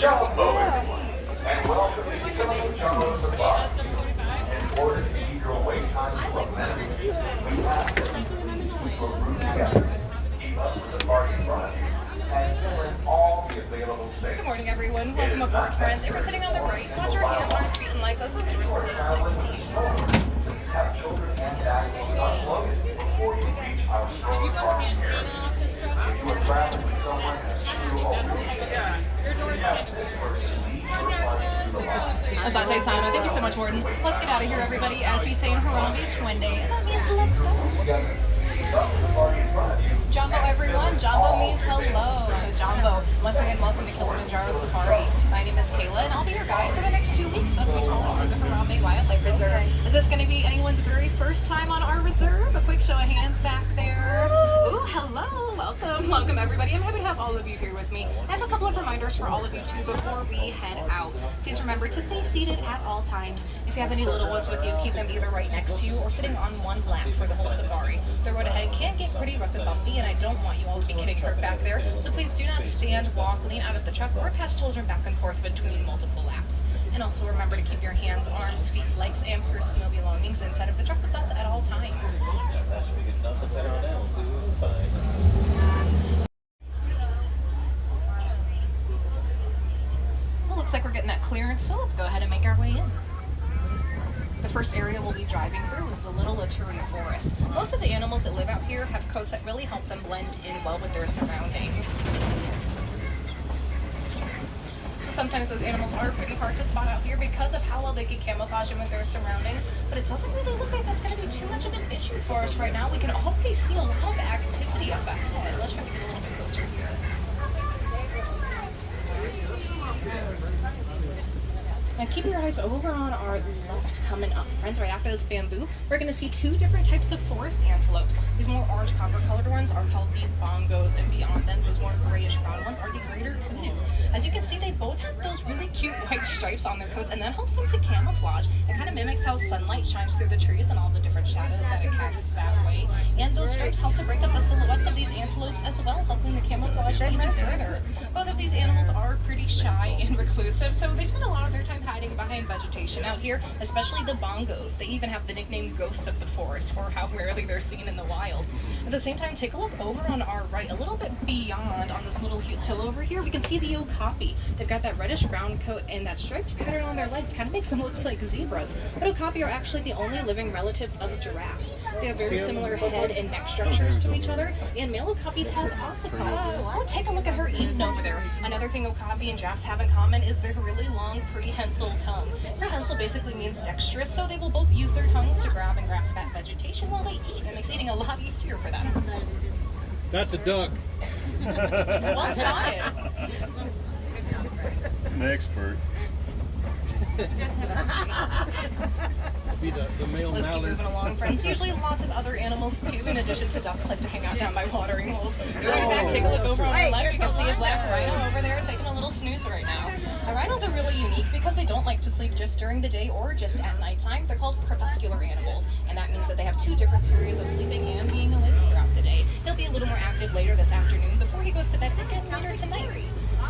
Jumbo, everyone, and welcome to Kilimanjaro Safaris. In order to keep your wait times to a minimum, we ask that you keep your group together, keep up with the party in front of you, and fill in all the available space. Good morning, everyone. Welcome aboard, friends. If you're sitting on the right, watch your hands, arms, feet, and legs as the doors close next to you. Please have children and animals unloaded before you reach our store parking area. If you are traveling with someone in a school or wheelchair, please have this person lead your party to the lobby. Asante Sana, thank you so much, Warden. Let's get out of here, everybody, as we say in Harambe, Twende, and that means let's go. Together, keep up with the party in front of you. Jumbo, everyone. Jumbo means hello. So Jumbo, once again, welcome to Kilimanjaro Safari. My name is Kayla, and I'll be your guide for the next 2 weeks as we tour through the Harambe Wildlife Reserve. Is this going to be anyone's very first time on our reserve? A quick show of hands back there. Ooh, hello. Welcome, everybody. I'm happy to have all of you here with me. I have a couple of reminders for all of you, too, before we head out. Please remember to stay seated at all times. If you have any little ones with you, keep them either right next to you or sitting on one lap for the whole safari. The road ahead can get pretty rough and bumpy, and I don't want you all to be getting hurt back there, so please do not stand, walk, lean out of the truck, or pass children back and forth between multiple laps. And also remember to keep your hands, arms, feet, legs, and personal belongings inside of the truck with us at all times. Well, looks like we're getting that clearance, so let's go ahead and make our way in. The first area we'll be driving through is the Little Laturia Forest. Most of the animals that live out here have coats that really help them blend in well with their surroundings. Sometimes those animals are pretty hard to spot out here because of how well they can camouflage in with their surroundings, but it doesn't really look like that's going to be too much of an issue for us right now. We can already see a lot of activity up ahead. Let's try to get a little bit closer here. Now keep your eyes over on our left coming up, friends. Right after this bamboo, we're going to see two different types of forest antelopes. These more orange copper colored ones are called the bongos, and beyond them, those more grayish brown ones are the greater kudu. As you can see, they both have those really cute white stripes on their coats, and that helps them to camouflage. It kind of mimics how sunlight shines through the trees and all the different shadows that it casts that way. And those stripes help to break up the silhouettes of these antelopes as well, helping to camouflage even further. Both of these animals are pretty shy and reclusive, so they spend a lot of their time hiding behind vegetation out here, especially the bongos. They even have the nickname ghosts of the forest for how rarely they're seen in the wild. At the same time, take a look over on our right, a little bit beyond on this little hill over here. We can see the okapi. They've got that reddish brown coat, and that striped pattern on their legs kind of makes them look like zebras. But okapi are actually the only living relatives of giraffes. They have very similar head and neck structures to each other, and male okapis have ossicots. Oh, take a look at her eating over there. Another thing okapi and giraffes have in common is their really long prehensile tongue. Prehensile basically means dexterous, so they will both use their tongues to grab and grasp at vegetation while they eat. It makes eating a lot easier for them. That's a duck. Well spotted. An expert. Be the male Let's keep mallard. moving along, friends. Usually lots of other animals too, in addition to ducks, like to hang out down by watering holes. Right back, take a look over on the left. You can see a black rhino over there taking a little snooze right now. Rhinos are really unique because they don't like to sleep just during the day or just at nighttime. They're called crepuscular animals, and that means that they have two different periods of sleeping and being awake throughout the day. He'll be a little more active later this afternoon before he goes to bed again later tonight.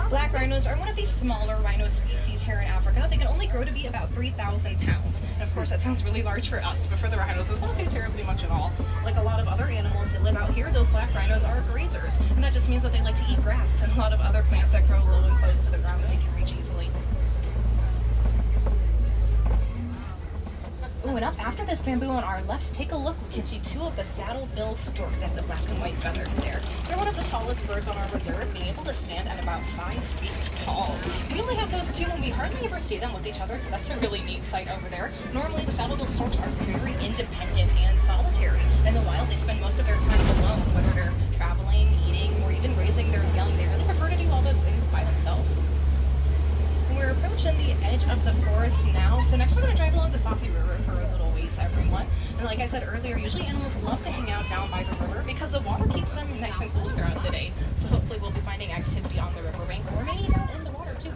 Black rhinos are one of the smaller rhino species here in Africa. They can only grow to be about 3,000 pounds. And of course, that sounds really large for us, but for the rhinos, it's not too terribly much at all. Like a lot of other animals that live out here, those black rhinos are grazers. And that just means that they like to eat grass and a lot of other plants that grow low and close to the ground that they can reach easily. Ooh, and up after this bamboo on our left, take a look. We can see two of the saddle-billed storks. They have the black and white feathers there. They're one of the tallest birds on our reserve, being able to stand at about 5 feet tall. We only have those two, and we hardly ever see them with each other, so that's a really neat sight over there. Normally, the saddle-billed storks are very independent and solitary. In the wild, they spend most of their time alone, whether they're traveling, eating, or even raising their young. They really prefer to do all those things by themselves. We're approaching the edge of the forest now, so next we're going to drive along the Safi River for a little ways, everyone. And like I said earlier, usually animals love to hang out down by the river because the water keeps them nice and cool throughout the day. So hopefully we'll be finding activity on the riverbank, or maybe even in the water too.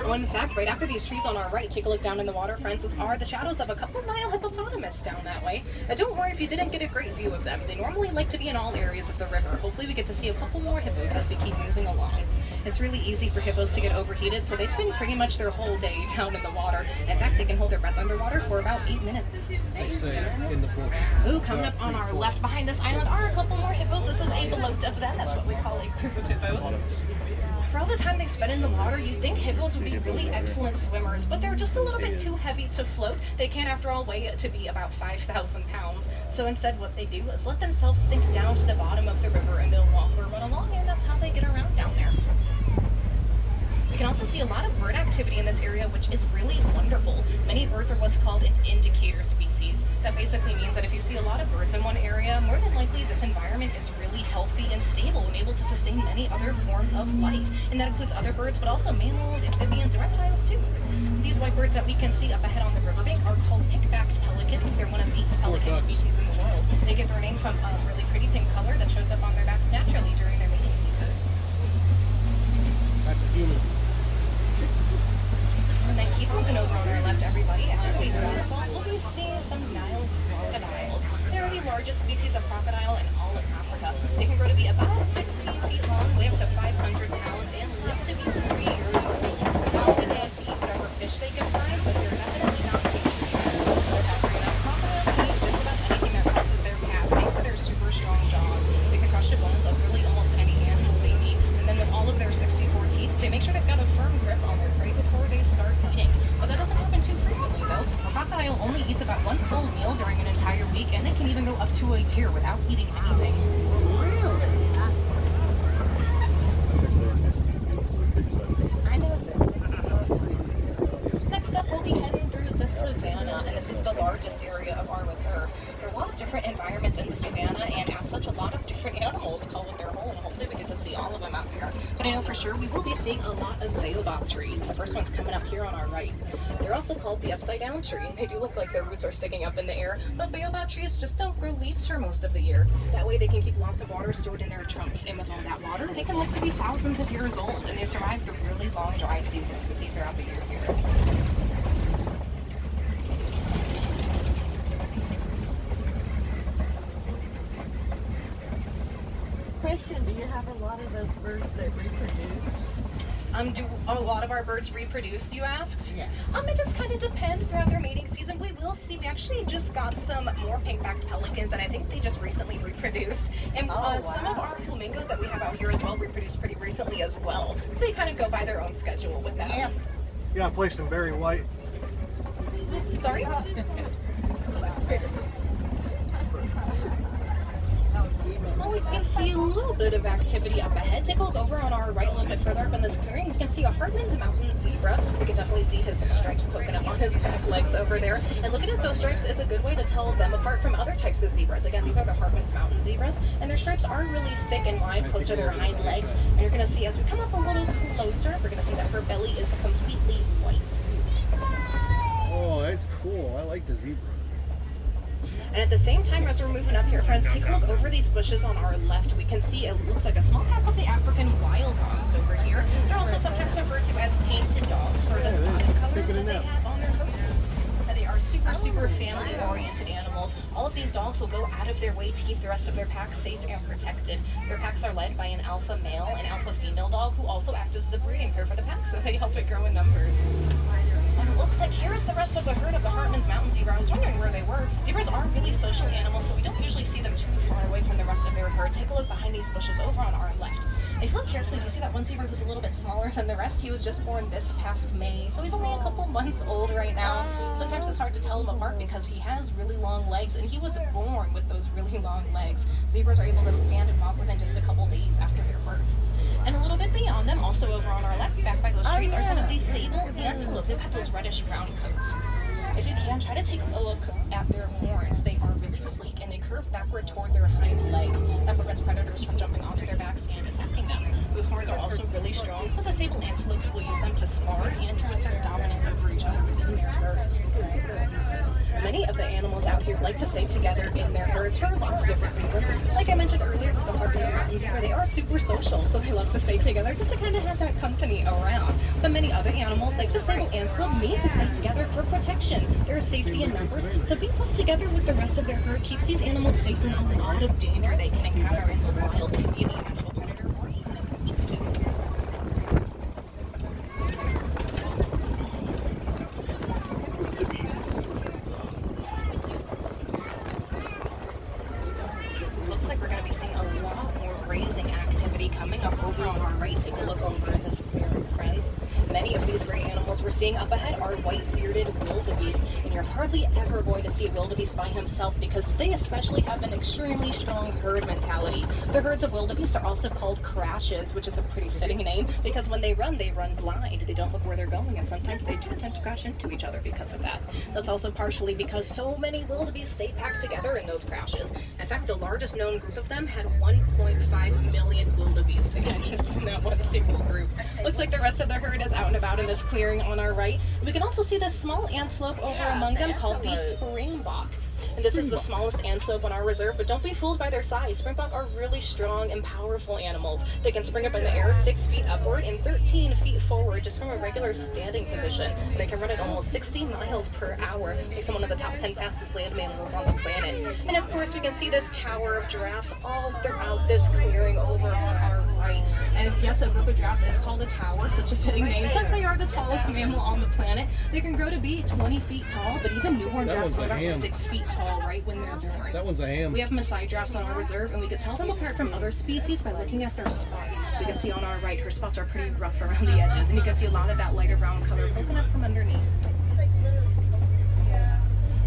Fun fact, right after these trees on our right, take a look down in the water, friends. These are the shadows of a couple Nile hippopotamus down that way. Don't worry if you didn't get a great view of them. They normally like to be in all areas of the river. Hopefully we get to see a couple more hippos as we keep moving along. It's really easy for hippos to get overheated, so they spend pretty much their whole day down in the water. In fact, they can hold their breath underwater for about 8 minutes. They say in the bush. Ooh, coming up on our left behind this island are a couple more hippos. This is a float of them. That's what we call a group of hippos. For all the time they spend in the water, you'd think hippos would be really excellent swimmers, but they're just a little bit too heavy to float. They can, after all, weigh to be about 5,000 pounds. So instead what they do is let themselves sink down to the bottom of the river and they'll walk or run along, and that's how they get around down there. You can also see a lot of bird activity in this area, which is really wonderful. Many birds are what's called an indicator species. That basically means that if you see a lot of birds in one area, more than likely this environment is really healthy and stable and able to sustain many other forms of life. And that includes other birds, but also mammals, amphibians, and reptiles too. These white birds that we can see up ahead on the riverbank are called pink-backed pelicans. They're one of 8 pelican species in the world. They get their name from a really pretty pink color that shows up on their backs naturally during their mating season. That's a human. And then keep moving over on our left, everybody. After these waterfalls, we'll be seeing some Nile crocodiles. They're the largest species of crocodile in all of Africa. They can grow to be about 16 feet long, weigh up to 500 pounds, and live to be 3 years old. Now they like to eat whatever fish they can find, but they're definitely not picky eaters. They're hungry enough. Crocodiles can eat just about anything that crosses their path, thanks to their super strong jaws. They can crush the bones of really almost any animal they need. And then with all of their 64 teeth, they make sure they've got a firm grip on their prey before they start eating. But that doesn't happen too frequently, though. A crocodile only eats about 1 full meal during an entire week, and it can even go up to a year without eating anything. Next up, we'll be heading through the savannah, and this is the largest area of our reserve. There are a lot of different environments in the savannah, and as such, a lot of different animals call it their home. Hopefully we get to see all of them out here. But I know for sure we will be seeing a lot of baobab trees. The first one's coming up here on our right. They're also called the upside-down tree. They do look like their roots are sticking up in the air, but baobab trees just don't grow leaves for most of the year. That way they can keep lots of water stored in their trunks, and with all that water, they can live to be thousands of years old, and they survive through really long dry seasons we see throughout the year here. Question, do you have a lot of those birds that reproduce? Do a lot of our birds reproduce, you asked? Yeah. It just kind of depends throughout their mating season. We will see. We actually just got some more pink-backed pelicans, and I think they just recently reproduced. And some of our flamingos that we have out here as well reproduced pretty recently as well. So they kind of go by their own schedule with that. Yeah. You gotta play some Barry White. Sorry? Well, we can see a little bit of activity up ahead. Take a look over on our right a little bit further up in this clearing. We can see a Hartman's mountain zebra. We can definitely see his stripes poking up on his back legs over there. And looking at those stripes is a good way to tell them apart from other types of zebras. Again, these are the Hartman's mountain zebras, and their stripes are really thick and wide close to their hind legs. And you're going to see as we come up a little closer, we're going to see that her belly is completely white. Oh, that's cool. I like the zebra. And at the same time, as we're moving up here, friends, take a look over these bushes on our left. We can see it looks like a small pack of the African wild dogs over here. They're also sometimes referred to as painted dogs for the spotted colors that they have on their coats. And they are super family-oriented animals. All of these dogs will go out of their way to keep the rest of their pack safe and protected. Their packs are led by an alpha male and alpha female dog who also act as the breeding pair for the pack, so they help it grow in numbers. And it looks like here is the rest of the herd of the Hartman's mountain zebra. I was wondering where they were. Zebras are really social animals, so we don't usually see them too far away from the rest of their herd. Take a look behind these bushes over on our left. If you look carefully, you see that one zebra who's a little bit smaller than the rest. He was just born this past May, so he's only a couple months old right now. Sometimes it's hard to tell him apart because he has really long legs, and he was born with those really long legs. Zebras are able to stand and walk within just a couple days after their birth. And a little bit beyond them, also over on our left, back by those trees, are some of these sable antelope. They've got those reddish-brown coats. If you can, try to take a look at their horns. They are really sleek, and they curve backward toward their hind legs. That prevents predators from jumping onto their backs and attacking them. Those horns are also really strong, so also the sable antelopes will use them to spar and to assert dominance over each other within their herds. Many of the animals out here like to stay together in their herds for lots of different reasons. Like I mentioned earlier with the harpies and mountain zebra, they are super social, so they love to stay together just to kind of have that company around. But many other animals, like the sable antelope, need to stay together for protection. There is safety in numbers, so being close together with the rest of their herd keeps these animals safe from a lot of danger they can encounter in the wild, be it a natural predator or even a poacher. Looks like we're going to be seeing a lot more grazing activity coming up over on our right. Take a look over at this clearing, friends. Many of these gray animals we're seeing up ahead are white-bearded wildebeest, and you're hardly ever going to see a wildebeest by himself because they especially have an extremely strong herd mentality. The herds of wildebeest are also called crashes, which is a pretty fitting name because when they run blind. They don't look where they're going, and sometimes they do tend to crash into each other because of that. That's also partially because so many wildebeest stay packed together in those crashes. In fact, the largest known group of them had 1.5 million wildebeest, again, just in that one single group. Looks like the rest of the herd is out and about in this clearing on our right. We can also see this small antelope over among them called the springbok. And this is the smallest antelope on our reserve, but don't be fooled by their size. Springbok are really strong and powerful animals. They can spring up in the air 6 feet upward and 13 feet forward just from a regular standing position. They can run at almost 60 miles per hour, makes them one of the top 10 fastest land mammals on the planet. And of course, we can see this tower of giraffes all throughout this clearing over on our right. And yes, a group of giraffes is called a tower, such a fitting name, since they are the tallest mammal on the planet. They can grow to be 20 feet tall, but even newborn giraffes are about 6 feet tall right when they're born. That one's a ham. We have Maasai giraffes on our reserve, and we can tell them apart from other species by looking at their spots. We can see on our right, her spots are pretty rough around the edges, and you can see a lot of that lighter brown color poking up from underneath.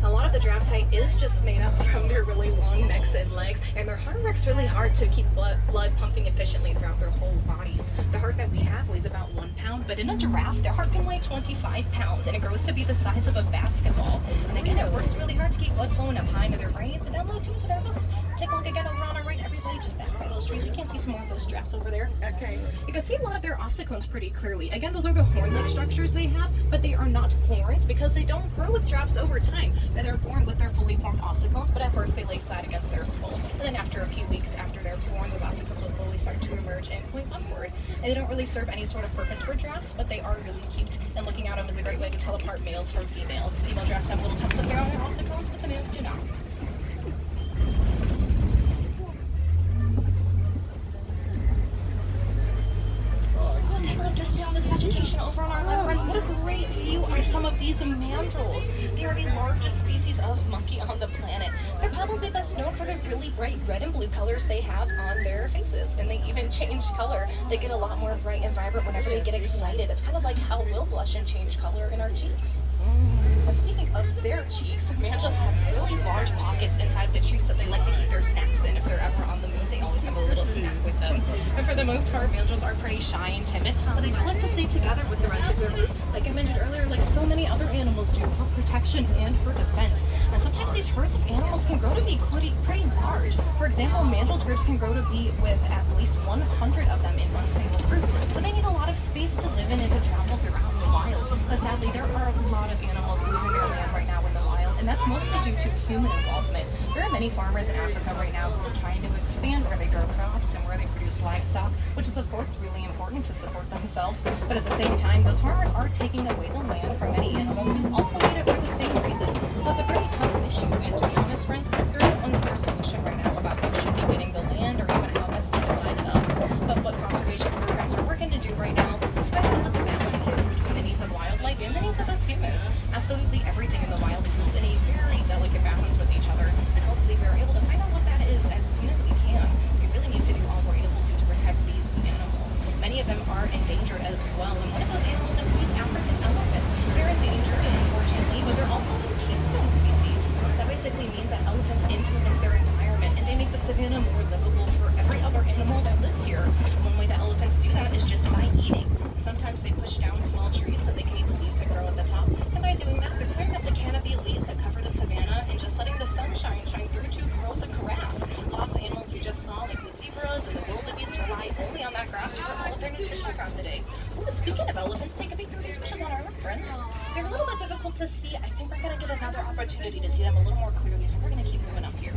A lot of the giraffe's height is just made up from their really long necks and legs, and their heart works really hard to keep blood pumping efficiently throughout their whole bodies. The heart that we have weighs about 1 pound, but in a giraffe, their heart can weigh 25 pounds, and it grows to be the size of a basketball. And again, it works really hard to keep blood flowing up high into their brains and down low too to their lips. Take a look again over on our right, everybody, just back by those trees. We can't see some more of those giraffes over there. Okay. You can see a lot of their ossicones pretty clearly. Again, those are the horn-like structures they have, but they are not horns because they don't grow with giraffes over time. They're born with their fully formed ossicones, but at birth they lay flat against their skull. And then after a few weeks after they're born, those ossicones will slowly start to emerge and point upward. And they don't really serve any sort of purpose for giraffes, but they are really cute. And looking at them is a great way to tell apart males from females. Female giraffes have little tufts of hair on their ossicones, but the males do not. Take a look just beyond this vegetation over on our left, friends. What a great view of some of these mandrills. They are the largest species of monkey on the planet. They're probably best known for the really bright red and blue colors they have on their faces, and they even change color. They get a lot more bright and vibrant whenever they get excited. It's kind of like how we'll blush and change color in our cheeks. And speaking of their cheeks, mandrills have really large pockets inside the cheeks that they like to keep their snacks in. If they're ever on the move, they always have a little snack with them. And for the most part, mandrills are pretty shy and timid, but they do like to stay together with the rest of their group. Like I mentioned earlier, like so many other animals do, for protection and for defense. And sometimes these herds of animals can grow to be pretty large. For example, mandrills groups can grow to be with at least 100 of them in one single group. So they need a lot of space to live in and to travel throughout the wild. But sadly, there are a lot of animals losing their land right now in the wild, and that's mostly due to human involvement. There are many farmers in Africa right now who are trying to expand where they grow crops and where they produce livestock, which is of course really important to support themselves. But at the same time, those farmers are taking away the land from many animals who also need it for the same reason. So it's a pretty tough issue, and to be honest, friends, there's an unclear solution right now about who should be getting the land or even how best to divide it up. But what conservation programs are working to do right now is figure out what the balance is between the needs of wildlife and the needs of us humans. Absolutely everything in the wild exists in a very delicate balance with each other, and hopefully we're able to find out what that is as soon as we can. We really need to do all we're able to protect these animals. Many of them are endangered as well, and one of those animals includes African elephants. They're endangered, unfortunately, but they're also a keystone species. That basically means that elephants influence their environment, and they make the savanna more livable for every other animal that lives here. One way that elephants do that is just by eating. Sometimes they push down small trees so they can eat the leaves that grow at the top, and by doing that, they're clearing up the canopy of leaves that cover the savanna and just letting the sunshine shine through to grow the grass. A lot of the animals we just saw, like the zebras and the wildebeest, rely only on that grass for all of their nutrition throughout the day. Ooh, speaking of elephants, take a peek through these bushes on our left, friends. They're a little bit difficult to see. I think we're going to get another opportunity to see them a little more clearly, so we're going to keep moving up here.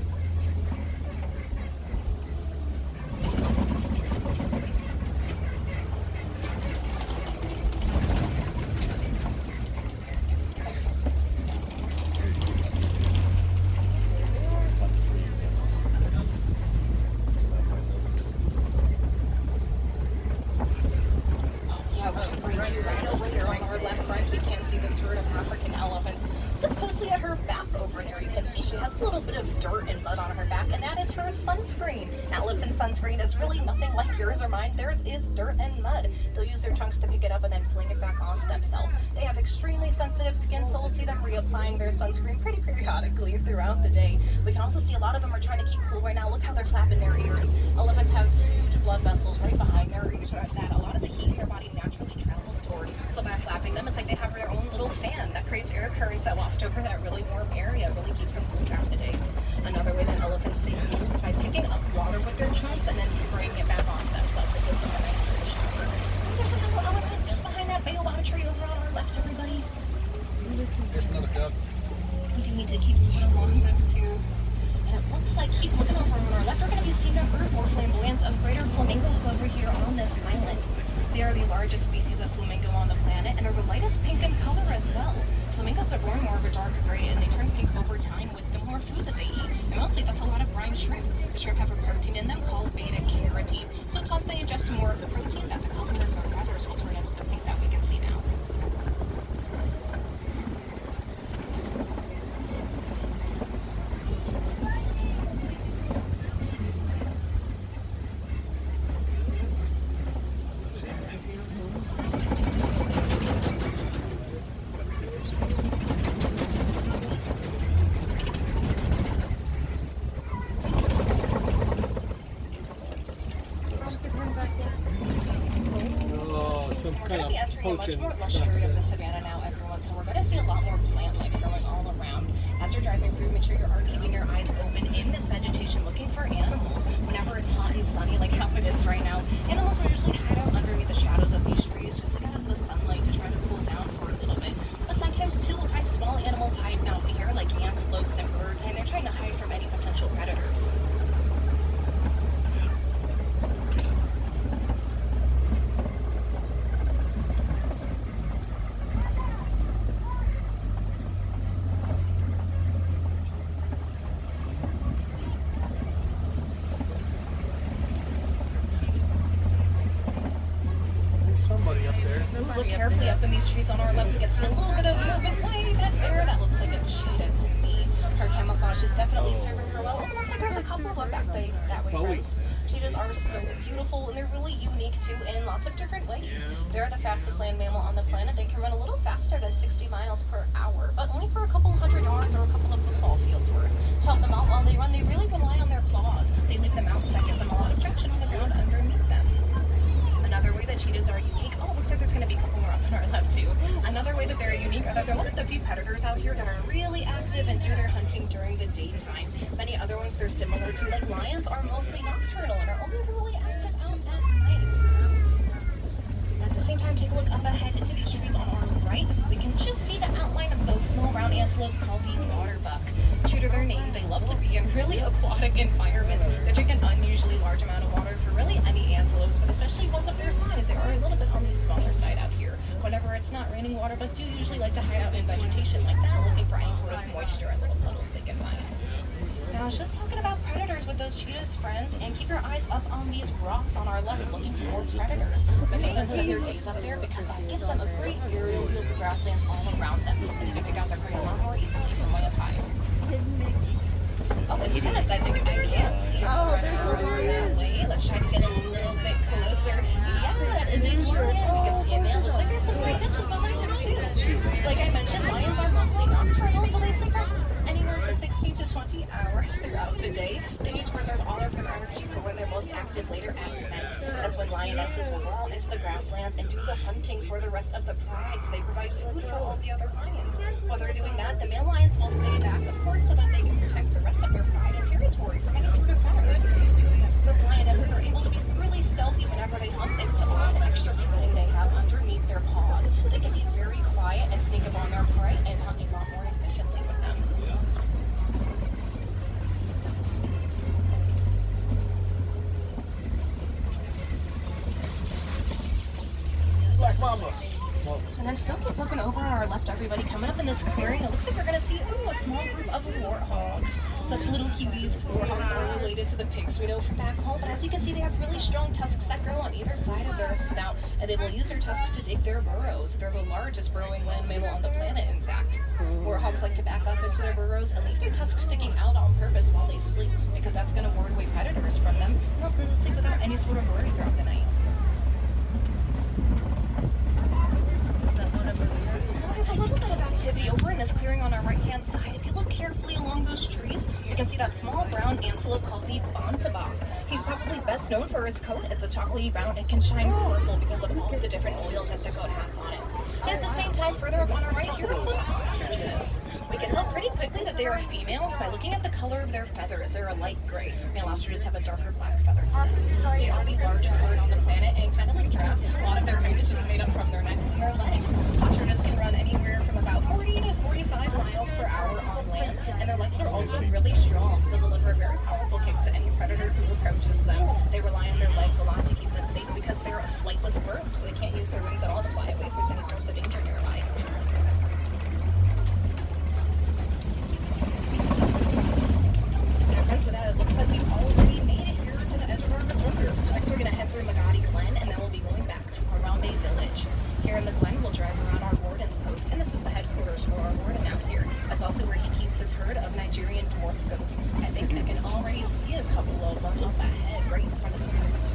Right over here on our left, friends, we can see this herd of African elephants. Look closely at her back over there. You can see she has a little bit of dirt and mud on her back, and that is her sunscreen. An elephant sunscreen is really nothing like yours or mine. Theirs is dirt and mud. They'll use their trunks to pick it up and then fling it back onto themselves. They have extremely sensitive skin, so we'll see them reapplying their sunscreen pretty periodically throughout the day. We can also see a lot of them are trying to keep cool right now. Look how they're flapping their ears. Elephants have huge blood vessels right behind their ears. That a lot of the heat in their body naturally travels toward. So by flapping them, it's like they have their own little fan that creates air currents that waft over that really warm area. It really keeps them cool throughout the day. Another way that elephants stay cool is by picking up water with their trunks and then spraying it back onto themselves. It gives them a nice little shower. And there's another elephant just behind that baobab tree over on our left, everybody. There's another duck. We do need to keep moving along them too. And it looks like, keep looking over on our left, we're going to be seeing a group more flamboyants of greater flamingos over here on this island. They are the largest species of flamingo on the planet, and they're the lightest pink in color as well. Flamingos are born more of a dark gray, and they turn pink over time with the more food that they eat. And mostly that's a lot of brine shrimp. The shrimp have a protein in them called beta-carotene. So it's once they ingest more of the protein that the color of their feathers will turn into the pink that we can see now. Some We're kind going to be of entering a much poaching more lush area of the nonsense. savannah now, everyone, so we're going to see a lot more plant life growing all around. As you're driving through, make sure you are keeping your eyes open in this vegetation, looking for animals. Whenever it's hot and sunny, like how it is right now, animals will usually hide out underneath the shadows of these trees, just to get out of the sunlight to try to cool down for a little bit. But sometimes, too, we'll find small animals hiding out here, like antelopes and birds, and they're trying to hide from any potential predators. There's somebody up there. Look carefully up in these trees on our left. We can see a little bit of movement way back there. That looks like a cheetah to me. Her camouflage is definitely serving her well. It looks like there's a couple of them back that way, friends. Cheetahs are so beautiful, and they're really unique too in lots of different ways. They're the fastest land mammal on the planet. They can run a little faster than 60 miles per hour, but only for a couple hundred yards or a couple of football fields worth. To help them out while they run, they really rely on their claws. They leave them out so that gives them a lot of traction on the ground underneath them. Another way that cheetahs are unique, oh, it looks like there's going to be a couple more up on our left too. Another way that they're unique are that they're one of the few predators out here that are really active and do their hunting during the daytime. Many other ones they're similar to, like lions, are mostly nocturnal and are only really active out at night. At the same time, take a look up ahead into these trees on our right. We can just see the outline of those small round antelopes called the water buck. True to their name, they love to be in really aquatic environments. They drink an unusually large amount of water for really any antelopes, but especially ones of their size. They are a little bit on the smaller side out here. Whenever it's not raining, water buck do usually like to hide out in vegetation like that, looking for any sort of moisture and little puddles they can find. Now, I was just talking about predators with those cheetahs, friends, and keep your eyes up on these rocks on our left looking for predators. But they can spend their days up there because that gives them a great aerial view of the grasslands all around them, and they can pick out their prey a lot more easily from way up high. Oh, in fact, I think I can see a predator over that way. Let's try to get a little bit closer. Yeah, that is a lion. We can see a nail. Looks like there's some hyenas behind them too. Like I mentioned, lions are mostly nocturnal, so they sleep for anywhere to 16 to 20 hours throughout the day. They need to preserve all of their energy for when they're most active later at night. That's when lionesses will go out into the grasslands and do the hunting for the rest of the pride. So they provide food for all the other lions. While they're doing that, the male lions will stay back, of course, so that they can protect the rest of their pride and territory from any sort of predator. Those lionesses are able to be really stealthy whenever they hunt, thanks to all the And then still keep looking over on our left, everybody. Coming up in this clearing, it looks like we're going to see a small group of warthogs. Such little cuties. Warthogs are related to the pigs we know from back home, but as you can see, they have really strong tusks that grow on either side of their snout, and they will use their tusks to dig their burrows. They're the largest burrowing land mammal on the planet, in fact. Warthogs like to back up into their burrows and leave their tusks sticking out on purpose while they sleep, because that's going to ward away predators from them and help them to sleep without any sort of worry throughout the night. There's a little bit of activity over in this clearing on our right-hand side. If you look carefully along those trees, you can see that small brown antelope called the bontebok. He's probably best known for his coat. It's a chocolatey brown and can shine purple because of all the different oils that the goat has on it. And at the same time, further up on our right, here are some ostriches. We can tell pretty quickly that they are females by looking at the color of their feathers. They're a light gray. Male ostriches have a darker black feather to them. They are the largest bird on the planet, and kind of like giraffes, a lot of their weight is just made up from their necks and their legs. Ostriches can run anywhere from about 40 to 45 miles per hour on land, and their legs are also really strong. They deliver a very powerful kick to any predator who approaches them. They rely on their legs a lot to keep them safe because they're a flightless bird, so they can't use their wings at all to fly away if there's any source of danger nearby. Friends, with that, it looks like we've already made it here to the edge of our reserve. So next we're going to head through Magadi Glen, and then we'll be going back to Harambe Village. Here in the Glen, we'll drive around our warden's post, and this is the headquarters for our warden out here. That's also where he keeps his herd of Nigerian dwarf goats. I think I can already see a couple of them up ahead, right in front of the post.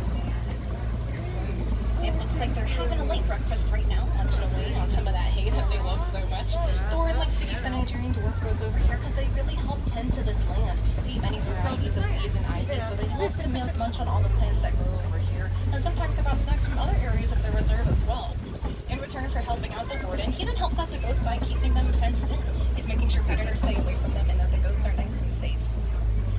It looks like they're having a late breakfast right now, munching away on some of that hay that they love so much. The warden likes to keep the Nigerian dwarf goats over here because they really help tend to this land. They eat many varieties of weeds and ivy, so they love to munch on all the plants that grow over here. And sometimes they brought snacks from other areas of the reserve as well. In return for helping out the warden, he then helps out the goats by keeping them fenced in. He's making sure predators stay away from them and that the goats are nice and safe.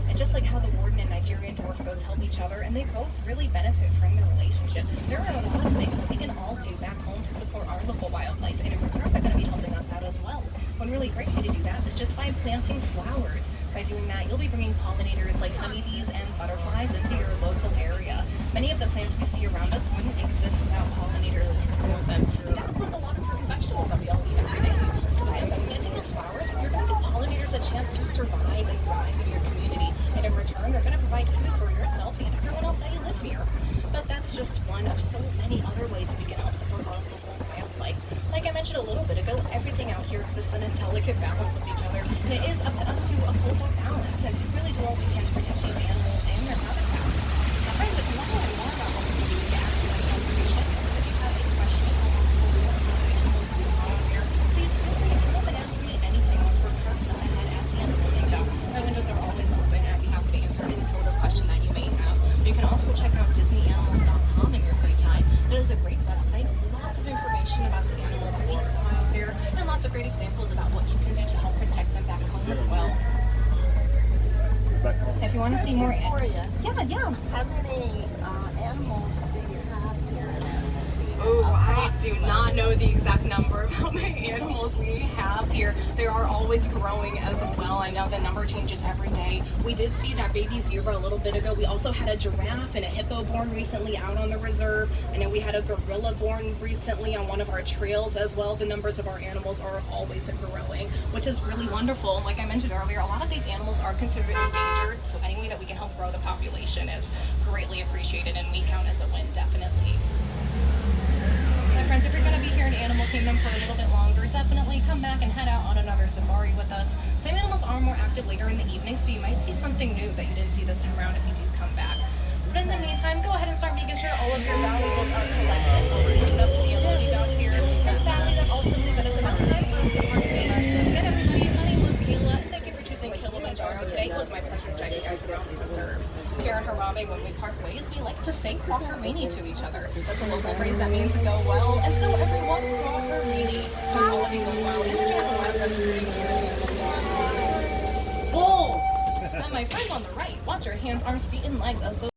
And just like how the warden and Nigerian dwarf goats help each other, and they both really benefit from their relationship, there are a lot of things that we can all do back home to support our local wildlife, and in return they're going to be helping us out as well. One really great way to do that is just by planting flowers. By doing that, you'll be bringing pollinators like honeybees and butterflies into your local area. Many of the plants we see around us wouldn't exist without pollinators to support them. And that includes a lot of fruit and vegetables that we all eat every day. So by planting these flowers, you're going to give pollinators a chance to survive and thrive in your community. And in return, they're going to provide food for yourself and everyone else that you live near. But that's just one of so many other ways we can help support our local wildlife. Like I mentioned a little bit ago, everything out here exists in a delicate balance with each other. And it is up to us to uphold that balance and really do all we can to protect these animals and their habitats. Now, friends, if you want to learn more about what we can do to activate conservation, or if you have a question about what animals we saw here, please feel free to come up and ask me anything once we're parked up ahead at the end of the window. My windows are always open, and I'd be happy to answer any sort of question that you may have. You can also check out DisneyAnimals.com in your free time. It is a great website with lots of information about the animals we saw out there, and lots of great examples about what you can do to help protect them back home as well. If you want to see more, For you. yeah. How many animals do you have here? Oh, I do not know the exact number of how many animals we have here. They are always growing as well. I know the number changes every day. We did see that baby zebra a little bit ago. We also had a giraffe and a hippo born recently out on the reserve. I know we had a gorilla born recently on one of our trails as well. The numbers of our animals are always growing, which is really wonderful. Like I mentioned earlier, a lot of these animals are considered endangered, so any way that we can help grow the population is greatly appreciated, and we count as a win, definitely. My friends, if you're going to be here in Animal Kingdom for a little bit longer, definitely come back and head out on another safari with us. Some animals are more active later in the evening, so you might see something new that you didn't see this time around if you do come back. But in the meantime, go ahead and start making sure all of your valuables are collected. So we're heading up to the unloading dock here. And sadly, that also means that it's about time for us to part ways. Again, everybody, my name was Kayla, and thank you for choosing Kilimanjaro today. It was my pleasure to guide you guys around the reserve. Here in Harambe, when we part ways, we like to say Kwakarini to each other. That's a local phrase that means go well. And so everyone, Kwakarini. Hope all of you go well. And enjoy the wild rest of your day here in Animal Kingdom. Bull! And my friend on the right, watch your hands, arms, feet, and legs as those